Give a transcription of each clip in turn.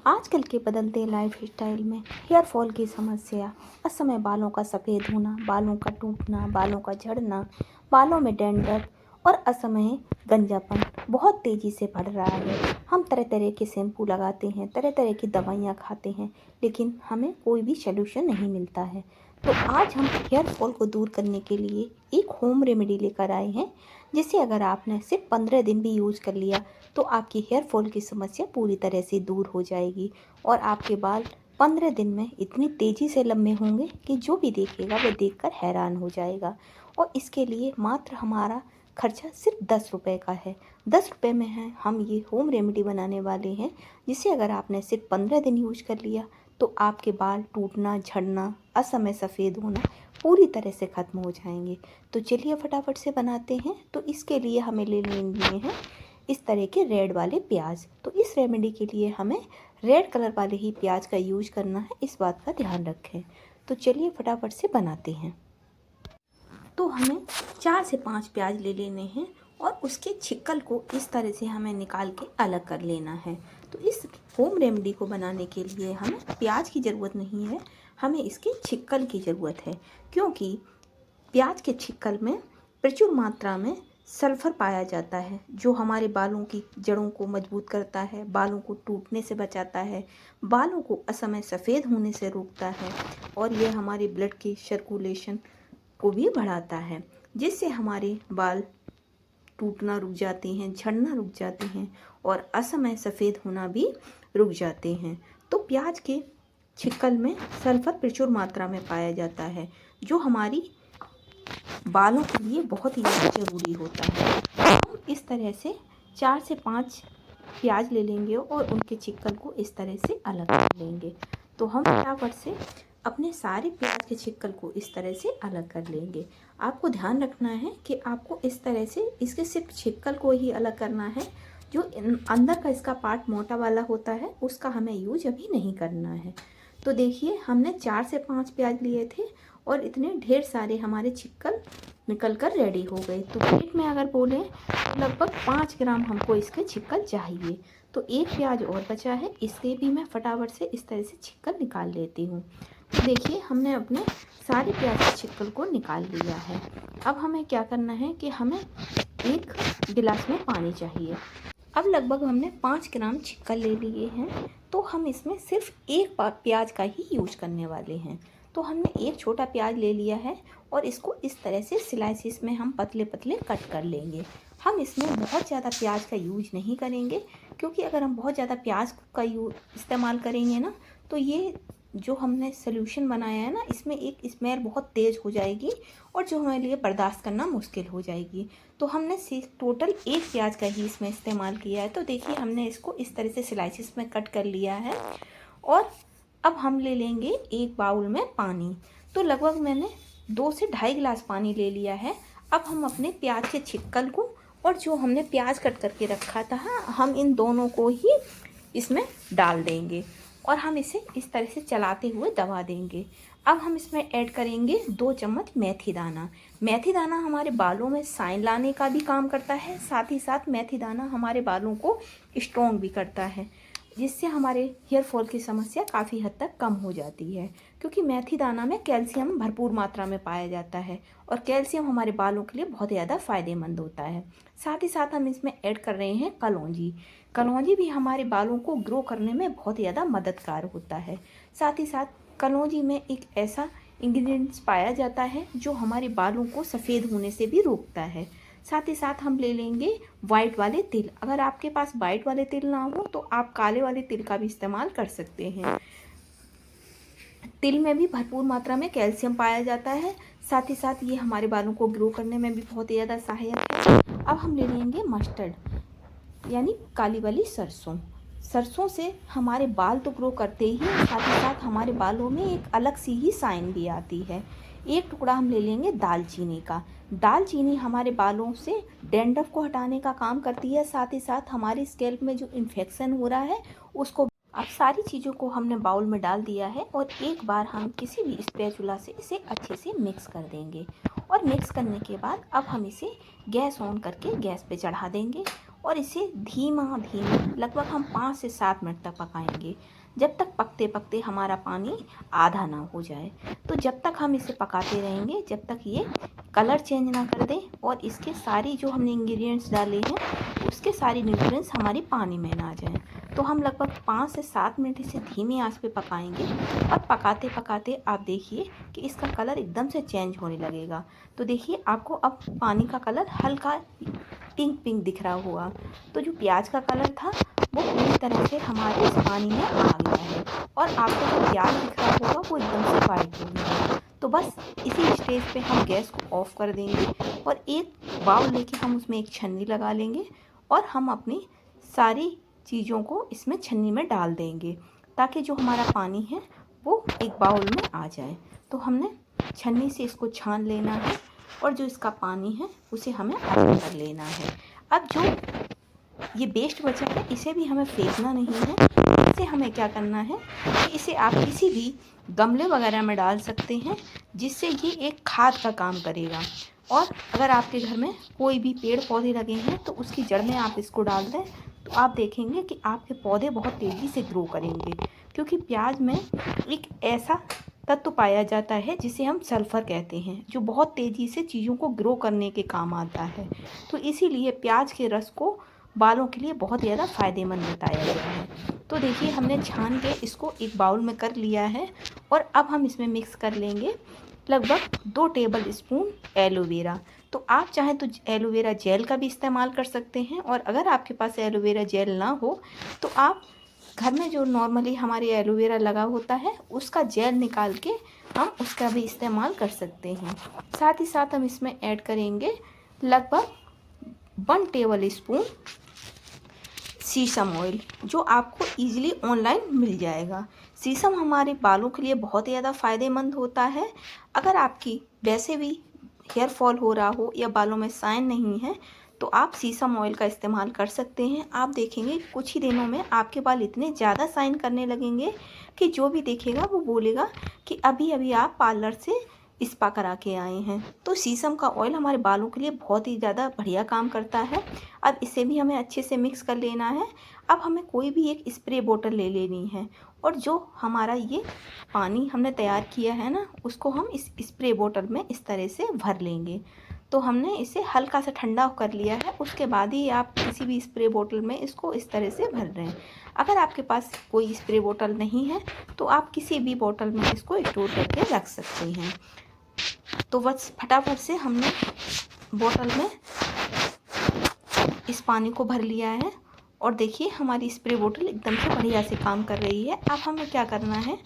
आजकल के बदलते लाइफस्टाइल में हेयर फॉल की समस्या, असमय बालों का सफ़ेद होना, बालों का टूटना, बालों का झड़ना, बालों में डैंड्रफ और असमय गंजापन बहुत तेज़ी से बढ़ रहा है। हम तरह तरह के शैम्पू लगाते हैं, तरह तरह की दवाइयाँ खाते हैं, लेकिन हमें कोई भी सलूशन नहीं मिलता है। तो आज हम हेयर फॉल को दूर करने के लिए एक होम रेमेडी लेकर आए हैं, जिसे अगर आपने सिर्फ 15 दिन भी यूज कर लिया तो आपकी हेयर फॉल की समस्या पूरी तरह से दूर हो जाएगी और आपके बाल 15 दिन में इतनी तेज़ी से लंबे होंगे कि जो भी देखेगा वो देखकर हैरान हो जाएगा। और इसके लिए मात्र हमारा खर्चा सिर्फ 10 रुपये का है। 10 रुपये में है हम ये होम रेमेडी बनाने वाले हैं, जिसे अगर आपने सिर्फ 15 दिन यूज कर लिया तो आपके बाल टूटना, झड़ना, असमय सफ़ेद होना पूरी तरह से ख़त्म हो जाएंगे। तो चलिए फटाफट से बनाते हैं। तो इसके लिए हमें ले लेने हैं इस तरह के रेड वाले प्याज। तो इस रेमेडी के लिए हमें रेड कलर वाले ही प्याज का यूज करना है, इस बात का ध्यान रखें। तो चलिए फटाफट से बनाते हैं। तो हमें 4 से 5 प्याज ले लेने हैं और उसके छिक्कल को इस तरह से हमें निकाल के अलग कर लेना है। तो इस होम रेमेडी को बनाने के लिए हमें प्याज की ज़रूरत नहीं है, हमें इसके छिक्कल की ज़रूरत है, क्योंकि प्याज के छिक्कल में प्रचुर मात्रा में सल्फ़र पाया जाता है, जो हमारे बालों की जड़ों को मजबूत करता है, बालों को टूटने से बचाता है, बालों को असमय सफ़ेद होने से रोकता है और यह हमारे ब्लड की सर्कुलेशन को भी बढ़ाता है, जिससे हमारे बाल टूटना रुक जाते हैं, झड़ना रुक जाते हैं और असमय सफ़ेद होना भी रुक जाते हैं। तो प्याज के छिक्कल में सल्फ़र प्रचुर मात्रा में पाया जाता है, जो हमारी बालों के लिए बहुत ही ज़रूरी होता है। हम इस तरह से 4 से 5 प्याज ले लेंगे और उनके छिक्कल को इस तरह से अलग कर लेंगे। तो हम फटाफट से अपने सारे प्याज के छिक्कल को इस तरह से अलग कर लेंगे। आपको ध्यान रखना है कि आपको इस तरह से इसके सिर्फ छिक्कल को ही अलग करना है, जो अंदर का इसका पार्ट मोटा वाला होता है उसका हमें यूज अभी नहीं करना है। तो देखिए हमने 4 से 5 प्याज लिए थे और इतने ढेर सारे हमारे छिक्कल निकल कर रेडी हो गए। तो प्लेट में अगर बोले लगभग 5 ग्राम हमको इसके छिक्कल चाहिए। तो एक प्याज और बचा है, इससे भी मैं फटाफट से इस तरह से छिक्कल निकाल लेती हूँ। तो देखिए हमने अपने सारे प्याज के छिक्कल को निकाल लिया है। अब हमें क्या करना है कि हमें एक गिलास में पानी चाहिए। अब लगभग हमने 5 ग्राम छिक्कल ले लिए हैं, तो हम इसमें सिर्फ एक प्याज का ही यूज करने वाले हैं। तो हमने एक छोटा प्याज ले लिया है और इसको इस तरह से स्लाइसिस में हम पतले पतले कट कर लेंगे। हम इसमें बहुत ज़्यादा प्याज का यूज नहीं करेंगे, क्योंकि अगर हम बहुत ज़्यादा प्याज का इस्तेमाल करेंगे ना, तो ये जो हमने सॉल्यूशन बनाया है ना, इसमें एक स्मेल बहुत तेज़ हो जाएगी और जो हमारे लिए बर्दाश्त करना मुश्किल हो जाएगी। तो हमने टोटल एक प्याज का ही इसमें इस्तेमाल किया है। तो देखिए हमने इसको इस तरह से स्लाइसिस में कट कर लिया है और अब हम ले लेंगे एक बाउल में पानी। तो लगभग मैंने 2 से ढाई गिलास पानी ले लिया है। अब हम अपने प्याज के छिक्कल को और जो हमने प्याज कट करके रखा था, हम इन दोनों को ही इसमें डाल देंगे और हम इसे इस तरह से चलाते हुए दबा देंगे। अब हम इसमें ऐड करेंगे 2 चम्मच मेथी दाना। मेथी दाना हमारे बालों में शाइन लाने का भी काम करता है, साथ ही साथ मेथी दाना हमारे बालों को स्ट्रॉन्ग भी करता है, जिससे हमारे हेयर फॉल की समस्या काफ़ी हद तक कम हो जाती है, क्योंकि मेथी दाना में कैल्शियम भरपूर मात्रा में पाया जाता है और कैल्शियम हमारे बालों के लिए बहुत ज़्यादा फ़ायदेमंद होता है। साथ ही साथ हम इसमें ऐड कर रहे हैं कलौंजी। कलौंजी भी हमारे बालों को ग्रो करने में बहुत ज़्यादा मददगार होता है। साथ ही साथ कलौंजी में एक ऐसा इंग्रेडिएंट्स पाया जाता है जो हमारे बालों को सफ़ेद होने से भी रोकता है। साथ ही साथ हम ले लेंगे वाइट वाले तिल। अगर आपके पास वाइट वाले तिल ना हो तो आप काले वाले तिल का भी इस्तेमाल कर सकते हैं। तिल में भी भरपूर मात्रा में कैल्शियम पाया जाता है, साथ ही साथ ये हमारे बालों को ग्रो करने में भी बहुत ज़्यादा सहायक है। अब हम ले लेंगे मस्टर्ड, यानी काली वाली सरसों। सरसों से हमारे बाल तो ग्रो करते ही, साथ ही साथ हमारे बालों में एक अलग सी ही शाइन भी आती है। एक टुकड़ा हम ले लेंगे दालचीनी का। दालचीनी हमारे बालों से डैंड्रफ को हटाने का काम करती है, साथ ही साथ हमारी स्कैल्प में जो इन्फेक्शन हो रहा है उसको। अब सारी चीज़ों को हमने बाउल में डाल दिया है और एक बार हम किसी भी स्पैचुला से इसे अच्छे से मिक्स कर देंगे और मिक्स करने के बाद अब हम इसे गैस ऑन करके गैस पे चढ़ा देंगे और इसे धीमा धीमा लगभग हम 5 से 7 मिनट तक पकाएंगे, जब तक पकते पकते हमारा पानी आधा ना हो जाए। तो जब तक हम इसे पकाते रहेंगे जब तक ये कलर चेंज ना कर दे और इसके सारी जो हमने इंग्रेडिएंट्स डाले हैं उसके सारी न्यूट्रिएंट्स हमारी पानी में ना आ जाएं। तो हम लगभग 5 से 7 मिनट इसे धीमी आंच पे पकाएंगे और पकाते पकाते आप देखिए कि इसका कलर एकदम से चेंज होने लगेगा। तो देखिए आपको अब पानी का कलर हल्का पिंक पिंक दिख रहा होगा। तो जो प्याज का कलर था वो पूरी तरह से हमारे इस पानी में आ गया है और आपको जो प्याज दिख रहा होगा वो एकदम से वाइट हो गया। तो बस इसी स्टेज पे हम गैस को ऑफ कर देंगे और एक बाउल लेके हम उसमें एक छन्नी लगा लेंगे और हम अपनी सारी चीज़ों को इसमें छन्नी में डाल देंगे ताकि जो हमारा पानी है वो एक बाउल में आ जाए। तो हमने छन्नी से इसको छान लेना है और जो इसका पानी है उसे हमें अलग कर लेना है। अब जो ये वेस्ट बचा है इसे भी हमें फेंकना नहीं है। इसे हमें क्या करना है कि इसे आप किसी भी गमले वगैरह में डाल सकते हैं जिससे ये एक खाद का काम करेगा। और अगर आपके घर में कोई भी पेड़ पौधे लगे हैं तो उसकी जड़ में आप इसको डाल दें तो आप देखेंगे कि आपके पौधे बहुत तेज़ी से ग्रो करेंगे, क्योंकि प्याज में एक ऐसा तत्व पाया जाता है जिसे हम सल्फ़र कहते हैं जो बहुत तेज़ी से चीज़ों को ग्रो करने के काम आता है। तो इसीलिए प्याज के रस को बालों के लिए बहुत ज़्यादा फ़ायदेमंद बताया गया है। तो देखिए हमने छान के इसको एक बाउल में कर लिया है और अब हम इसमें मिक्स कर लेंगे लगभग 2 टेबल स्पून एलोवेरा। तो आप चाहें तो एलोवेरा जेल का भी इस्तेमाल कर सकते हैं और अगर आपके पास एलोवेरा जेल ना हो तो आप घर में जो नॉर्मली हमारे एलोवेरा लगा होता है उसका जेल निकाल के हम उसका भी इस्तेमाल कर सकते हैं। साथ ही साथ हम इसमें ऐड करेंगे लगभग 1 टेबल स्पून सीसम ऑयल, जो आपको ईजिली ऑनलाइन मिल जाएगा। सीसम हमारे बालों के लिए बहुत ही ज़्यादा फ़ायदेमंद होता है। अगर आपकी वैसे भी हेयर फॉल हो रहा हो या बालों में शाइन नहीं है तो आप सीसम ऑयल का इस्तेमाल कर सकते हैं। आप देखेंगे कुछ ही दिनों में आपके बाल इतने ज़्यादा शाइन करने लगेंगे कि जो भी देखेगा वो बोलेगा कि अभी अभी आप पार्लर से स्पा करा के आए हैं। तो सीसम का ऑयल हमारे बालों के लिए बहुत ही ज़्यादा बढ़िया काम करता है। अब इसे भी हमें अच्छे से मिक्स कर लेना है। अब हमें कोई भी एक स्प्रे बोतल ले लेनी है और जो हमारा ये पानी हमने तैयार किया है ना उसको हम इस स्प्रे बोतल में इस तरह से भर लेंगे। तो हमने इसे हल्का सा ठंडा कर लिया है, उसके बाद ही आप किसी भी स्प्रे बोतल में इसको इस तरह से भर रहे हैं। अगर आपके पास कोई स्प्रे बोतल नहीं है तो आप किसी भी बोतल में इसको स्टोर करके रख सकते हैं। तो बस फटाफट से हमने बोतल में इस पानी को भर लिया है और देखिए हमारी स्प्रे बोतल एकदम से बढ़िया से काम कर रही है। अब हमें क्या करना है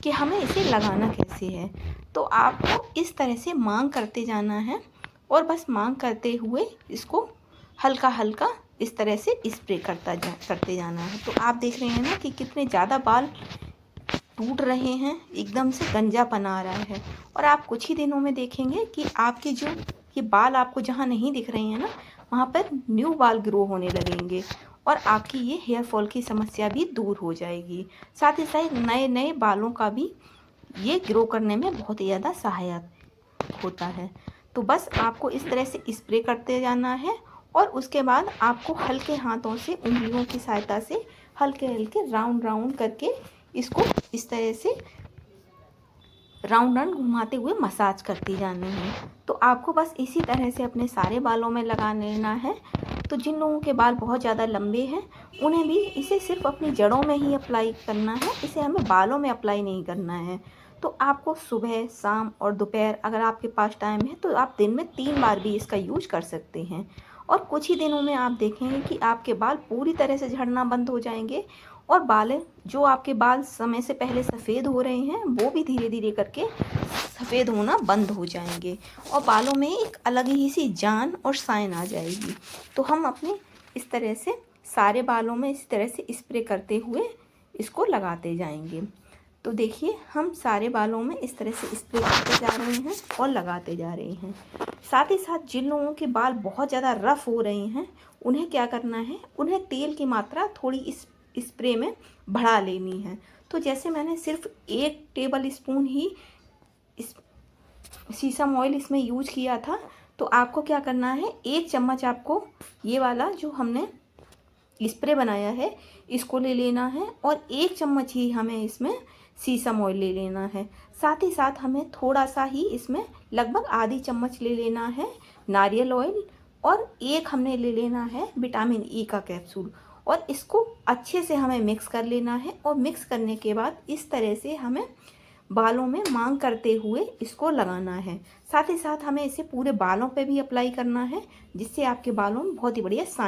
कि हमें इसे लगाना कैसे है। तो आपको इस तरह से मांग करते जाना है और बस मांग करते हुए इसको हल्का हल्का इस तरह से स्प्रे करते जाना है। तो आप देख रहे हैं ना कि कितने ज़्यादा बाल टूट रहे हैं, एकदम से गंजापन आ रहा है। और आप कुछ ही दिनों में देखेंगे कि आपके जो ये बाल आपको जहाँ नहीं दिख रहे हैं ना वहाँ पर न्यू बाल ग्रो होने लगेंगे और आपकी ये हेयर फॉल की समस्या भी दूर हो जाएगी। साथ ही साथ नए नए बालों का भी ये ग्रो करने में बहुत ही ज़्यादा सहायक होता है। तो बस आपको इस तरह से स्प्रे करते जाना है और उसके बाद आपको हल्के हाथों से उंगलियों की सहायता से हल्के हल्के राउंड राउंड करके इसको इस तरह से राउंड राउंड घुमाते हुए मसाज करती जानी है। तो आपको बस इसी तरह से अपने सारे बालों में लगा लेना है। तो जिन लोगों के बाल बहुत ज़्यादा लंबे हैं उन्हें भी इसे सिर्फ अपनी जड़ों में ही अप्लाई करना है, इसे हमें बालों में अप्लाई नहीं करना है। तो आपको सुबह, शाम और दोपहर अगर आपके पास टाइम है तो आप दिन में 3 बार भी इसका यूज कर सकते हैं। और कुछ ही दिनों में आप देखेंगे कि आपके बाल पूरी तरह से झड़ना बंद हो जाएंगे और जो आपके बाल समय से पहले सफ़ेद हो रहे हैं वो भी धीरे धीरे करके सफ़ेद होना बंद हो जाएंगे और बालों में एक अलग ही सी जान और शाइन आ जाएगी। तो हम अपने इस तरह से सारे बालों में इस तरह से स्प्रे करते हुए इसको लगाते जाएंगे। तो देखिए हम सारे बालों में इस तरह से स्प्रे करते जा रहे हैं और लगाते जा रहे हैं। साथ ही साथ जिन लोगों के बाल बहुत ज़्यादा रफ़ हो रहे हैं उन्हें क्या करना है, उन्हें तेल की मात्रा थोड़ी इस स्प्रे में बढ़ा लेनी है। तो जैसे मैंने सिर्फ 1 टेबल स्पून ही इस सीसम ऑयल इसमें यूज किया था तो आपको क्या करना है, 1 चम्मच आपको ये वाला जो हमने स्प्रे बनाया है, इसको ले लेना है और 1 चम्मच ही हमें इसमें सीसम ऑयल ले लेना है। साथ ही साथ हमें थोड़ा सा ही इसमें लगभग आधी चम्मच ले लेना है नारियल ऑयल और 1 हमने ले लेना है विटामिन ई का कैप्सूल और इसको अच्छे से हमें मिक्स कर लेना है। और मिक्स करने के बाद इस तरह से हमें बालों में मांग करते हुए इसको लगाना है। साथ ही साथ हमें इसे पूरे बालों पे भी अप्लाई करना है, जिससे आपके बालों में बहुत ही बढ़िया शाइन